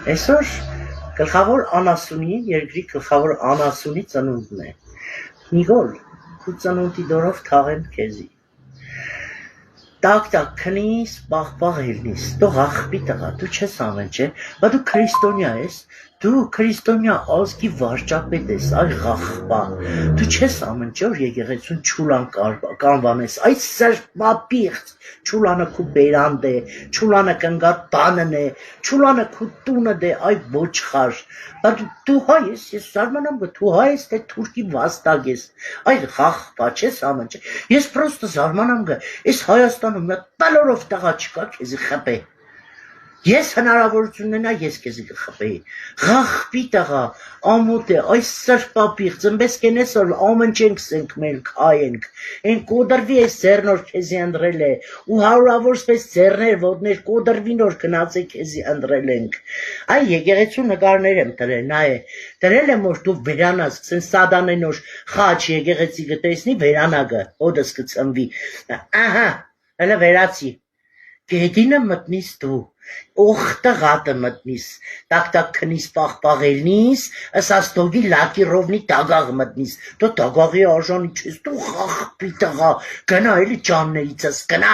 Այսօր գլխավոր անասունի, երկրի գլխավոր անասունի ծնունդն է։ Նիկոլ, քու ծնունդի դորով թաղեն քեզի։ Տակ քնիս, պաղ ելնիս, դու աղբի տղա, դու չես ամենջե, բա դու քրիստոնյա ես, դու քրիստոնյա ազգի վարչապետ ես, այ աղբա, դու չես ամենջոր եկեղեցուն չուլան կանվանես, այ սրպապիղծ, չուլանը քու բերանդ է, չուլանը կնգա տանն է, չուլանը քու տունը դե, այ ոչխար, բա դու հայ ես, ես զարմանամ գ, դու հայ ես, թե թուրքի վաստակ ես, այ աղբա, չես ամենջե, ես պրոստը զարմանամ գ, ես Հայաստանում մի տալորով տղա չկա քեզի խպե, ես հնարավորություն ունենա, ես քեզի կխպեի, աղբի տղա, ամոթ է, այս սրպապիղ, ծնբես կենես որ ամենջենք սենք մեր կայենք, են կոդրվի այս ձերնոր քեզի ընդրել է, ու հարուրավորսպես ձերներ, ոտներ կոդրվի նոր կնացե քեզի ընդրել ենք, այ եկեղեցու նկարներ եմ տրել, նա է, տրել եմ որ դու վերանաս, սեն սադան է նոր խաչ եկեղեցի գտեսնի վերանագը, հոդս կծնվի, ահա, հլը վերացի, գետինը մտնիս դու, օխտղատը մտնիս, տակ քնիս պաղելնիս, ասաստովի լակի ռովնի տագաղ մտնիս, դու տագաղի արժանի չես, դու աղբի տղա, գնա էլի ճաննեիցս, գնա,